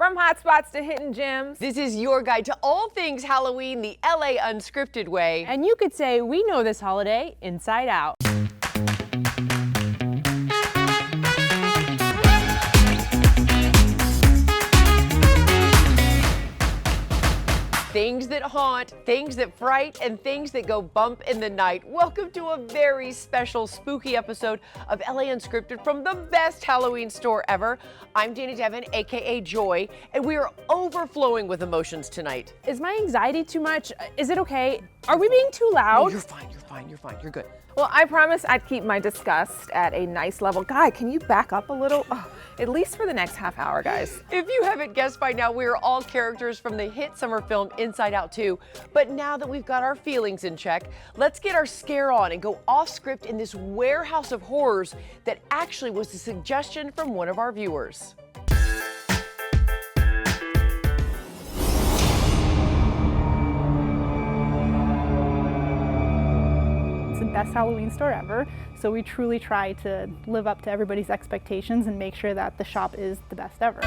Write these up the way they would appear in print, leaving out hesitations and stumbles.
From hotspots to hidden gems. This is your guide to all things Halloween the LA Unscripted way. And you could say we know this holiday inside out. Things that haunt, things that fright, and things that go bump in the night. Welcome to a very special spooky episode of LA Unscripted from the best Halloween store ever. I'm Dana Devin, aka Joy, and we are overflowing with emotions tonight. Is my anxiety too much? Is it okay? Are we being too loud? No, you're fine, you're good. Well, I promise I'd keep my disgust at a nice level. Guy, can you back up a little? Oh, at least for the next half hour, guys. If you haven't guessed by now, we are all characters from the hit summer film Inside Out 2. But now that we've got our feelings in check, let's get our scare on and go off script in this warehouse of horrors that actually was a suggestion from one of our viewers. Best Halloween store ever, so we truly try to live up to everybody's expectations and make sure that the shop is the best ever.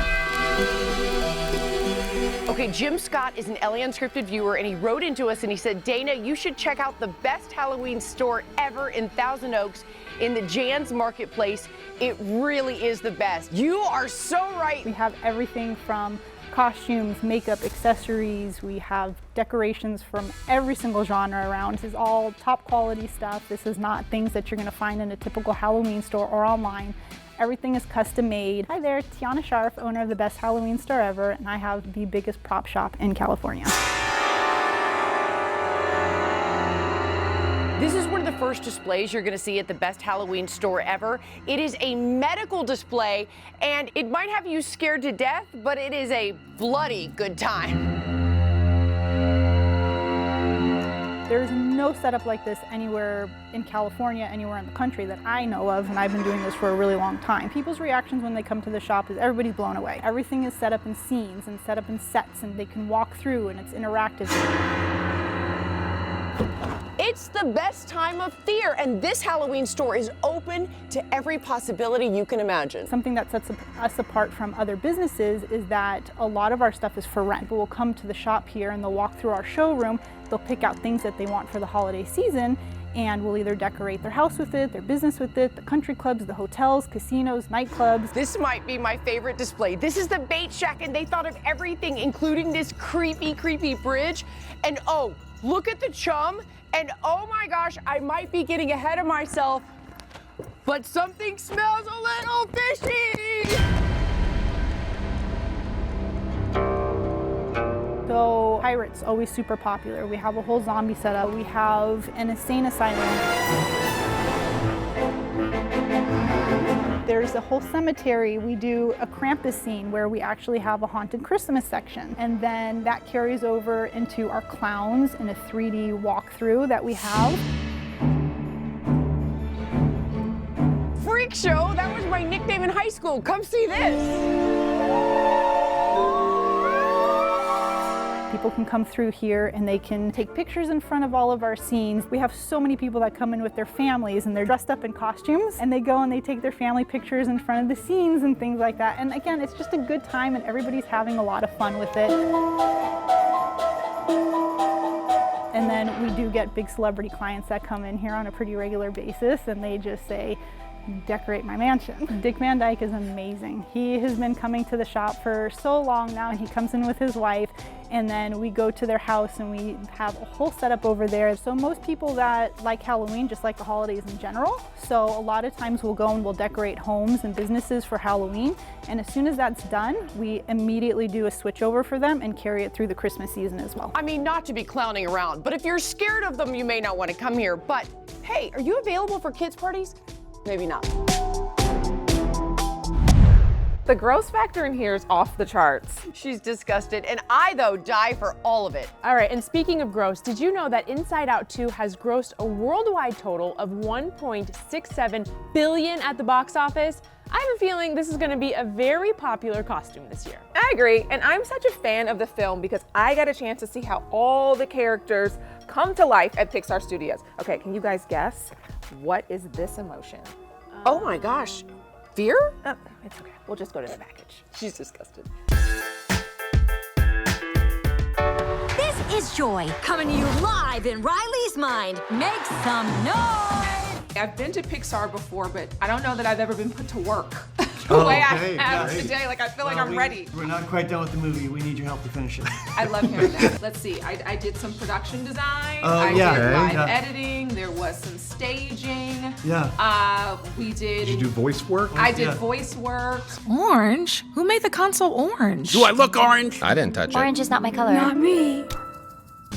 Okay, Jim Scott is an LA Unscripted viewer, and he wrote into us and he said, Dana, you should check out the best Halloween store ever in Thousand Oaks in the Jan's Marketplace. It really is the best. You are so right. We have everything from costumes, makeup, accessories. We have decorations from every single genre around. This is all top quality stuff. This is not things that you're going to find in a typical Halloween store or online. Everything is custom made. Hi there, Tiana Sharf, owner of the best Halloween store ever, and I have the biggest prop shop in California. This is one of the first displays you're going to see at the best Halloween store ever. It is a medical display, and it might have you scared to death, but it is a bloody good time. There's no setup like this anywhere in California, anywhere in the country that I know of, and I've been doing this for a really long time. People's reactions when they come to the shop is everybody's blown away. Everything is set up in scenes and set up in sets, and they can walk through, and it's interactive. It's the best time of fear, and this Halloween store is open to every possibility you can imagine. Something that sets us apart from other businesses is that a lot of our stuff is for rent. People will come to the shop here and they'll walk through our showroom, they'll pick out things that they want for the holiday season, and we'll either decorate their house with it, their business with it, the country clubs, the hotels, casinos, nightclubs. This might be my favorite display. This is the bait shack, and they thought of everything, including this creepy bridge. And oh, look at the chum. And oh my gosh, I might be getting ahead of myself, but something smells a little fishy. So pirates, always super popular. We have a whole zombie setup. We have an insane asylum. There's a whole cemetery. We do a Krampus scene where we actually have a haunted Christmas section. And then that carries over into our clowns in a 3D walkthrough that we have. Freak show, that was my nickname in high school. Come see this. People can come through here and they can take pictures in front of all of our scenes. We have so many people that come in with their families and they're dressed up in costumes, and they go and they take their family pictures in front of the scenes and things like that. And again, it's just a good time and everybody's having a lot of fun with it. And then we do get big celebrity clients that come in here on a pretty regular basis, and they just say, decorate my mansion. Dick Van Dyke is amazing. He has been coming to the shop for so long now, and he comes in with his wife, and then we go to their house and we have a whole setup over there. So most people that like Halloween just like the holidays in general. So a lot of times we'll go and we'll decorate homes and businesses for Halloween, and as soon as that's done, we immediately do a switch over for them and carry it through the Christmas season as well. I mean, not to be clowning around, but if you're scared of them, you may not want to come here. But hey, are you available for kids' parties? Maybe not. The gross factor in here is off the charts. She's disgusted, and I, though, die for all of it. All right, and speaking of gross, did you know that Inside Out 2 has grossed a worldwide total of $1.67 billion at the box office? I have a feeling this is going to be a very popular costume this year. I agree, and I'm such a fan of the film because I got a chance to see how all the characters come to life at Pixar Studios. Okay, can you guys guess? What is this emotion? Oh my gosh, fear? It's okay, we'll just go to the package. She's disgusted. is Joy, coming to you live in Riley's mind. Make some noise! I've been to Pixar before, but I don't know that I've ever been put to work the way I have today. Like, I feel like I'm ready. We're not quite done with the movie. We need your help to finish it. I love hearing that. Let's see, I did some production design. Oh, I yeah. did Okay. live Yeah. editing. There was some staging. Yeah. We did. Did you do voice work? I did Yeah. voice work. Orange? Who made the console orange? Do I look orange? I didn't touch Orange is not my color. Not me.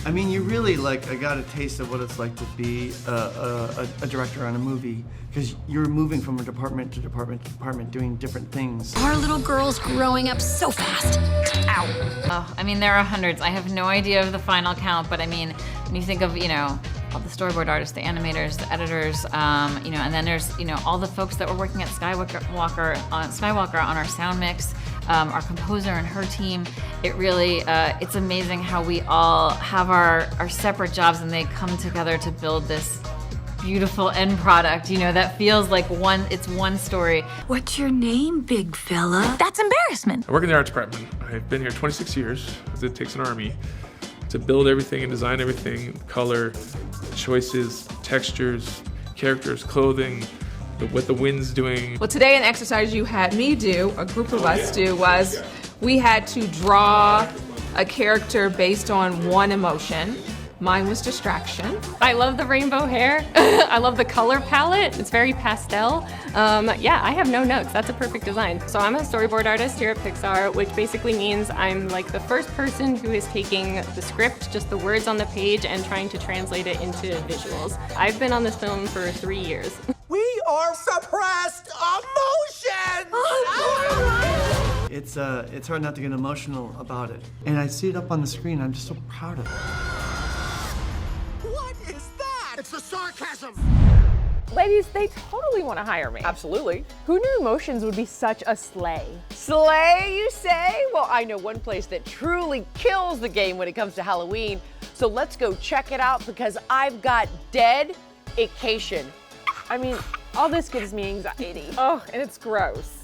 I mean, you really I got a taste of what it's like to be a director on a movie, because you're moving from department to department to department, doing different things. Our little girl's growing up so fast. Ow. Oh, I mean, there are hundreds. I have no idea of the final count, but I mean, when you think of, all the storyboard artists, the animators, the editors, and then there's, all the folks that were working at Skywalker on our sound mix, our composer and her team. It really, it's amazing how we all have our separate jobs and they come together to build this beautiful end product, that feels like it's one story. What's your name, big fella? That's embarrassment. I work in the arts department. I've been here 26 years, because it takes an army to build everything and design everything, color, choices, textures, characters, clothing, what the wind's doing. Well, today an exercise you had me do, a group of us do, was we had to draw a character based on one emotion. Mine was distraction. I love the rainbow hair. I love the color palette. It's very pastel. Yeah, I have no notes. That's a perfect design. So I'm a storyboard artist here at Pixar, which basically means I'm like the first person who is taking the script, just the words on the page, and trying to translate it into visuals. I've been on this film for 3 years. We are suppressed emotions! It's hard not to get emotional about it. And I see it up on the screen. I'm just so proud of it. What is that? It's the sarcasm! Ladies, they totally want to hire me. Absolutely. Who knew emotions would be such a sleigh? Slay, you say? Well, I know one place that truly kills the game when it comes to Halloween. So let's go check it out, because I've got dead-ication. I mean, all this gives me anxiety. Oh, and it's gross.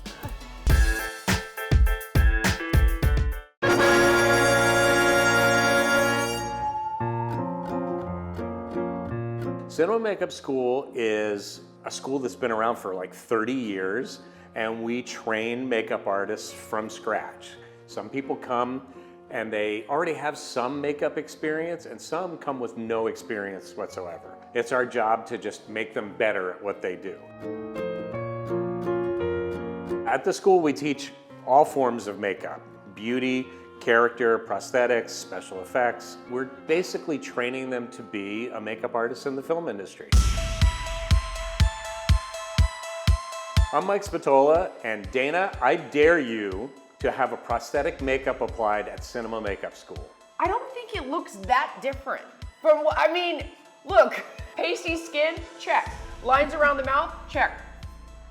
Cinema Makeup School is a school that's been around for like 30 years, and we train makeup artists from scratch. Some people come and they already have some makeup experience, and some come with no experience whatsoever. It's our job to just make them better at what they do. At the school, we teach all forms of makeup: beauty, character, prosthetics, special effects. We're basically training them to be a makeup artist in the film industry. I'm Mike Spatola, and Dana, I dare you to have a prosthetic makeup applied at Cinema Makeup School. I don't think it looks that different from what, I mean, look, pasty skin, check. Lines around the mouth, check.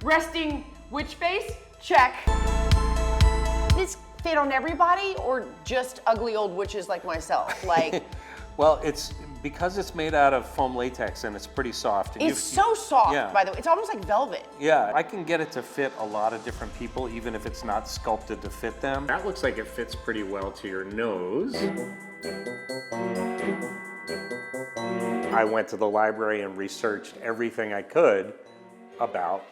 Resting witch face, check. This fit on everybody, or just ugly old witches like myself? Like, well, it's because it's made out of foam latex and it's pretty soft. And it's so soft, yeah. by the way. It's almost like velvet. Yeah, I can get it to fit a lot of different people, even if it's not sculpted to fit them. That looks like it fits pretty well to your nose. I went to the library and researched everything I could about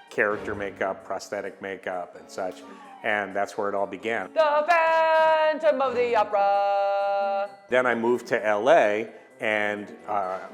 character makeup, prosthetic makeup, and such. And that's where it all began. The Phantom of the Opera. Then I moved to LA and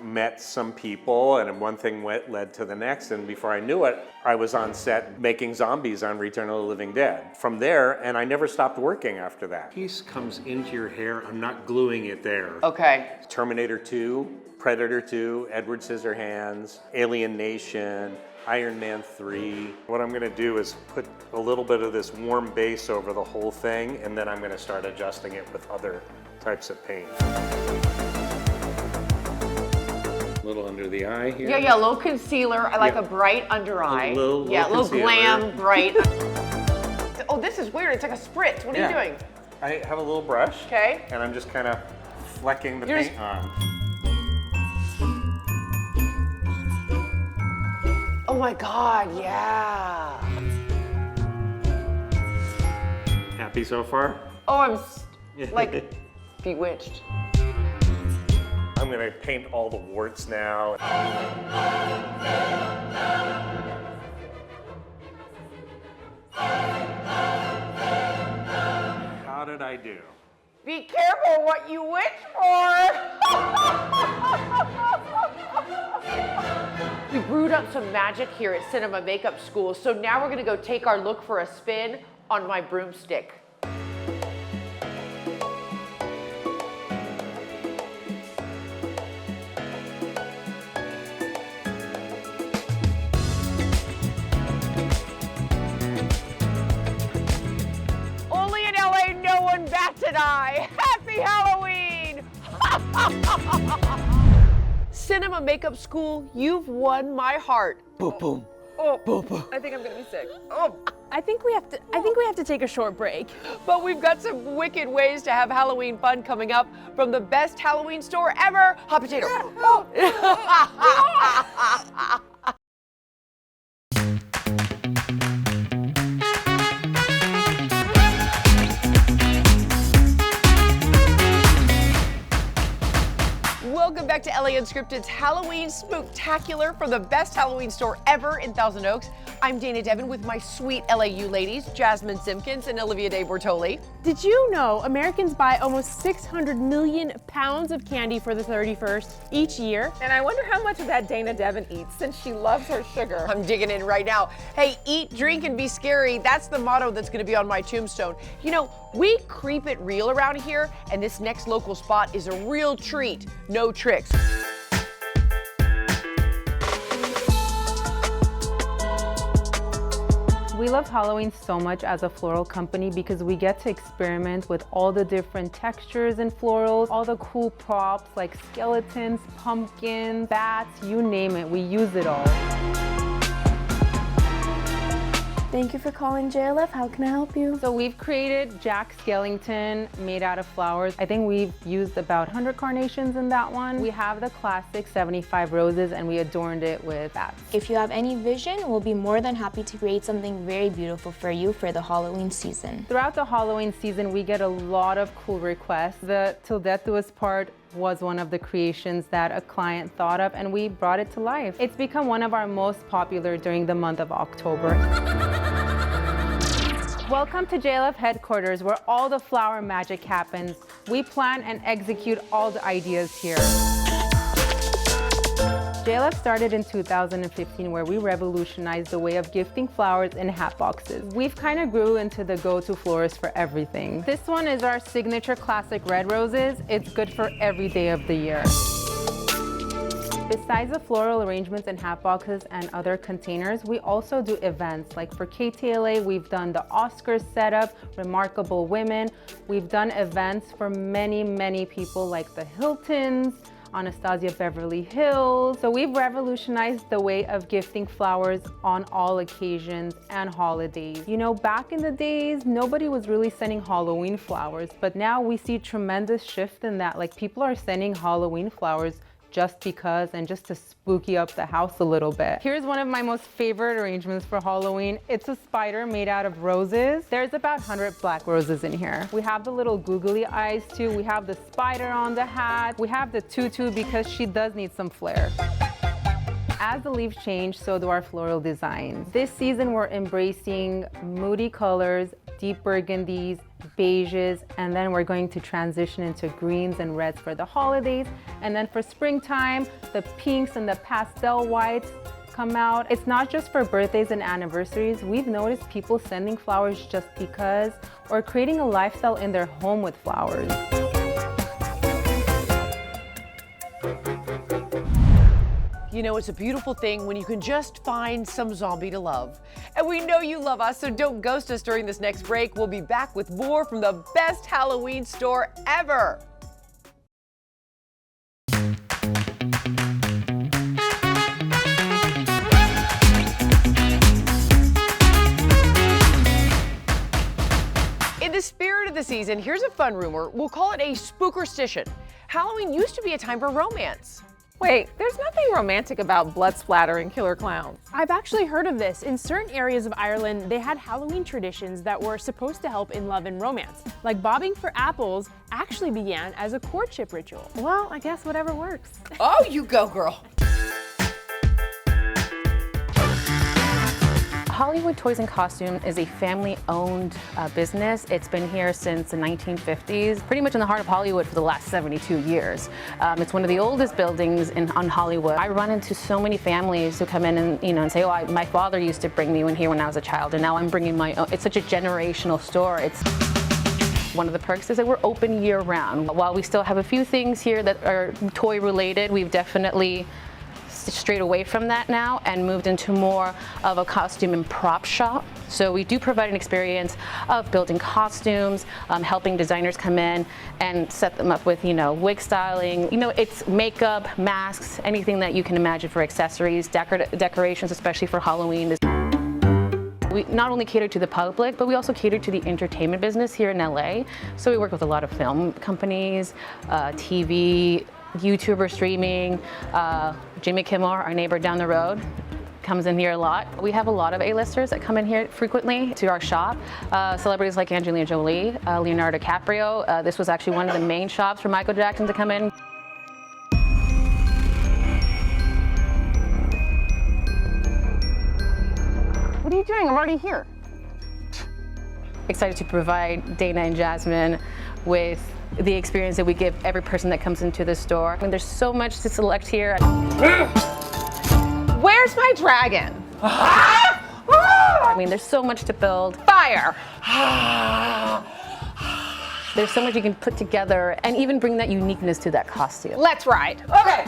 met some people, and one thing led to the next, and before I knew it, I was on set making zombies on Return of the Living Dead. From there, and I never stopped working after that. Piece comes into your hair, I'm not gluing it there. Okay. Terminator 2, Predator 2, Edward Scissorhands, Alien Nation, Iron Man 3. What I'm gonna do is put a little bit of this warm base over the whole thing, and then I'm gonna start adjusting it with other types of paint. A little under the eye here. Yeah, a little concealer. I like a bright under eye. A little little concealer. glam, bright. Oh, this is weird. It's like a spritz. What are you doing? I have a little brush. Okay. And I'm just kind of flecking the paint on. Oh my God, yeah. Happy so far? Oh, I'm like bewitched. gonna paint all the warts now. How did I do? Be careful what you wish for. We brewed up some magic here at Cinema Makeup School, so now we're gonna go take our look for a spin on my broomstick. Only in LA, no one bats an eye. Happy Halloween! Cinema Makeup School, you've won my heart. Boom, boom. Oh, boom, boom. I think I'm gonna be sick. Oh. I think we have to take a short break. But we've got some wicked ways to have Halloween fun coming up from the best Halloween store ever, Hot Potato. Welcome back to LA Unscripted's Halloween Spooktacular from the best Halloween store ever in Thousand Oaks. I'm Dana Devin with my sweet LAU ladies, Jasmine Simpkins and Olivia De Bortoli. Did you know Americans buy almost 600 million pounds of candy for the 31st each year? And I wonder how much of that Dana Devin eats since she loves her sugar. I'm digging in right now. Hey, eat, drink, and be scary. That's the motto that's gonna be on my tombstone. You know, we creep it real around here, and this next local spot is a real treat. No tricks. We love Halloween so much as a floral company because we get to experiment with all the different textures and florals, all the cool props like skeletons, pumpkins, bats, you name it, we use it all. Thank you for calling JLF. How can I help you? So we've created Jack Skellington made out of flowers. I think we've used about 100 carnations in that one. We have the classic 75 roses and we adorned it with bats. If you have any vision, we'll be more than happy to create something very beautiful for you for the Halloween season. Throughout the Halloween season, we get a lot of cool requests. The Till Death Do Us Part was one of the creations that a client thought of and we brought it to life. It's become one of our most popular during the month of October. Welcome to JLF headquarters where all the flower magic happens. We plan and execute all the ideas here. JLF started in 2015 where we revolutionized the way of gifting flowers in hat boxes. We've kind of grew into the go-to florist for everything. This one is our signature classic red roses. It's good for every day of the year. Besides the floral arrangements in hat boxes and other containers, we also do events. Like for KTLA, we've done the Oscars setup, Remarkable Women. We've done events for many, many people like the Hiltons, Anastasia Beverly Hills. So we've revolutionized the way of gifting flowers on all occasions and holidays. You know, back in the days, nobody was really sending Halloween flowers, but now we see tremendous shift in that. Like people are sending Halloween flowers just because and just to spooky up the house a little bit. Here's one of my most favorite arrangements for Halloween. It's a spider made out of roses. There's about 100 black roses in here. We have the little googly eyes too. We have the spider on the hat. We have the tutu because she does need some flair. As the leaves change, so do our floral designs. This season, we're embracing moody colors, deep burgundies, beiges, and then we're going to transition into greens and reds for the holidays. And then for springtime, the pinks and the pastel whites come out. It's not just for birthdays and anniversaries. We've noticed people sending flowers just because, or creating a lifestyle in their home with flowers. You know, it's a beautiful thing when you can just find some zombie to love. And we know you love us, so don't ghost us during this next break. We'll be back with more from the best Halloween store ever. In the spirit of the season, here's a fun rumor. We'll call it a spookerstition. Halloween used to be a time for romance. Wait, there's nothing romantic about blood splatter and killer clowns. I've actually heard of this. In certain areas of Ireland, they had Halloween traditions that were supposed to help in love and romance. Like bobbing for apples actually began as a courtship ritual. Well, I guess whatever works. Oh, you go, girl. Hollywood Toys and Costume is a family-owned business. It's been here since the 1950s, pretty much in the heart of Hollywood for the last 72 years. It's one of the oldest buildings on Hollywood. I run into so many families who come in and say, oh, my father used to bring me in here when I was a child, and now I'm bringing my own. It's such a generational store. One of the perks is that we're open year-round. While we still have a few things here that are toy-related, we've definitely strayed away from that now and moved into more of a costume and prop shop. So we do provide an experience of building costumes, helping designers come in and set them up with, wig styling. It's makeup, masks, anything that you can imagine for accessories, decorations, especially for Halloween. We not only cater to the public, but we also cater to the entertainment business here in LA. So we work with a lot of film companies, TV, YouTuber streaming. Jimmy Kimmel, our neighbor down the road, comes in here a lot. We have a lot of A-listers that come in here frequently to our shop. Celebrities like Angelina Jolie, Leonardo DiCaprio. This was actually one of the main shops for Michael Jackson to come in. What are you doing? I'm already here. Excited to provide Dana and Jasmine with the experience that we give every person that comes into the store. I mean, there's so much to select here. Where's my dragon? I mean, there's so much to build. Fire! There's so much you can put together and even bring that uniqueness to that costume. Let's ride. Okay.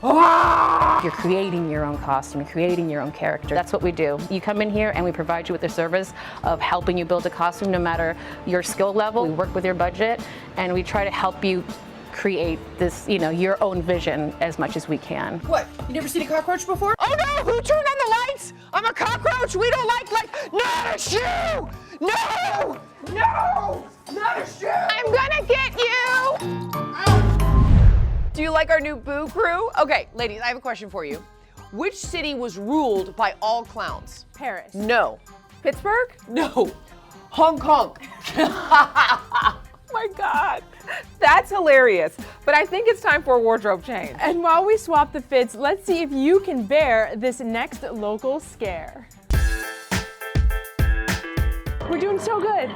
You're creating your own costume, you're creating your own character. That's what we do. You come in here and we provide you with the service of helping you build a costume no matter your skill level. We work with your budget and we try to help you create this, your own vision as much as we can. What? You never seen a cockroach before? Oh no! Who turned on the lights? I'm a cockroach! We don't like not a shoe! No! No! Not a shoe! I'm gonna get you! Do you like our new Boo Crew? Okay, ladies, I have a question for you. Which city was ruled by all clowns? Paris. No. Pittsburgh? No. Hong Kong. Oh my God, that's hilarious. But I think it's time for a wardrobe change. And while we swap the fits, let's see if you can bear this next local scare. We're doing so good.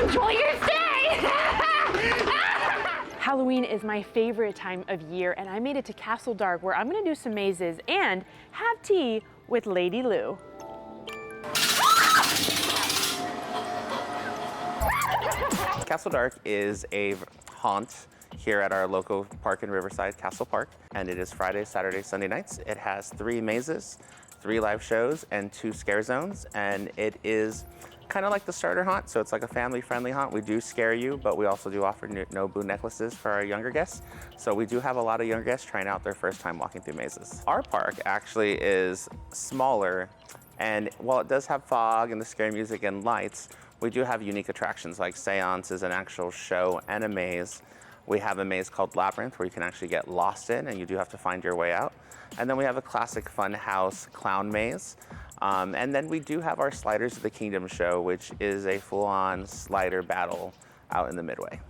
Enjoy your stay! Halloween is my favorite time of year, and I made it to Castle Dark where I'm gonna do some mazes and have tea with Lady Lou. Castle Dark is a haunt here at our local park in Riverside, Castle Park, and it is Friday, Saturday, Sunday nights. It has 3 mazes, 3 live shows, and 2 scare zones, and it is kind of like the starter haunt, so it's like a family-friendly haunt. We do scare you, but we also do offer no boo necklaces for our younger guests. So we do have a lot of younger guests trying out their first time walking through mazes. Our park actually is smaller, and while it does have fog and the scary music and lights, we do have unique attractions like seances, an actual show, and a maze. We have a maze called Labyrinth where you can actually get lost in and you do have to find your way out. And then we have a classic fun house clown maze. And then we do have our Sliders of the Kingdom show, which is a full-on slider battle out in the Midway.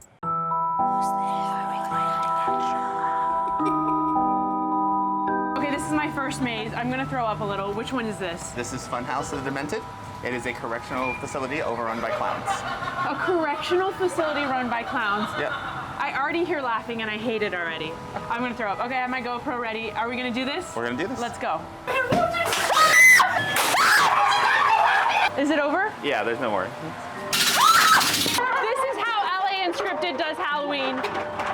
Okay, this is my first maze. I'm gonna throw up a little. Which one is this? This is Funhouse of the Demented. It is a correctional facility overrun by clowns. A correctional facility run by clowns? Yep. I already hear laughing and I hate it already. I'm gonna throw up. Okay, I have my GoPro ready. Are we gonna do this? We're gonna do this. Let's go. Is it over? Yeah, there's no more. This is how LA Unscripted does Halloween.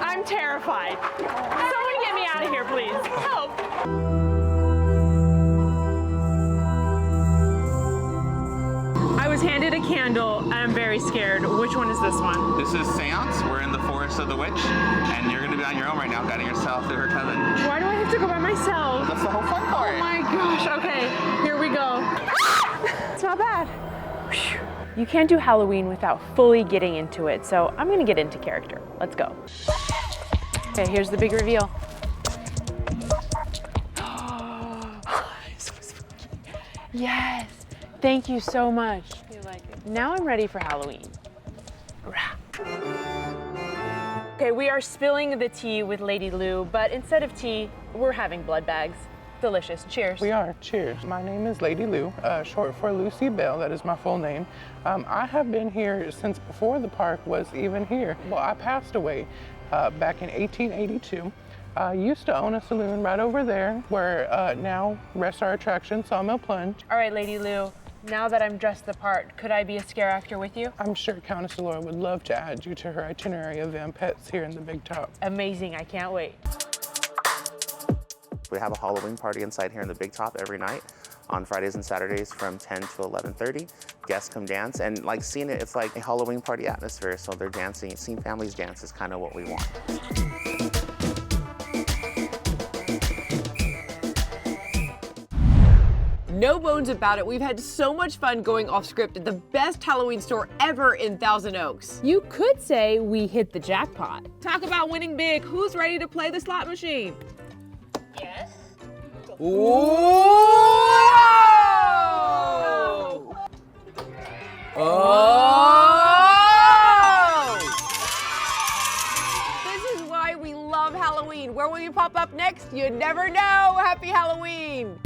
I'm terrified. Someone get me out of here, please. Help. I was handed a candle and I'm very scared. Which one is this one? This is Seance. We're in the Forest of the Witch, and you're gonna be on your own right now, guiding yourself through her coven. Why do I have to go by myself? That's the whole fun part. Oh my gosh, okay, here we go. It's not bad. You can't do Halloween without fully getting into it, so I'm gonna get into character. Let's go. Okay, here's the big reveal. Yes, thank you so much. Now I'm ready for Halloween. Okay, we are spilling the tea with Lady Lou, but instead of tea, we're having blood bags. Delicious. Cheers. We are. Cheers. My name is Lady Lou, short for Lucy Bell. That is my full name. I have been here since before the park was even here. Well, I passed away back in 1882. I used to own a saloon right over there where now rests our attraction, Sawmill Plunge. All right, Lady Lou, now that I'm dressed the part, could I be a scare actor with you? I'm sure Countess Laura would love to add you to her itinerary of vampets here in the Big Top. Amazing, I can't wait. We have a Halloween party inside here in the Big Top every night on Fridays and Saturdays from 10 to 11:30. Guests come dance, and like seeing it, it's like a Halloween party atmosphere, so they're dancing. Seeing families dance is kind of what we want. No bones about it, we've had so much fun going off script at the best Halloween store ever in Thousand Oaks. You could say we hit the jackpot. Talk about winning big. Who's ready to play the slot machine? Yes. Whoa! Oh! This is why we love Halloween. Where will you pop up next? You never know. Happy Halloween.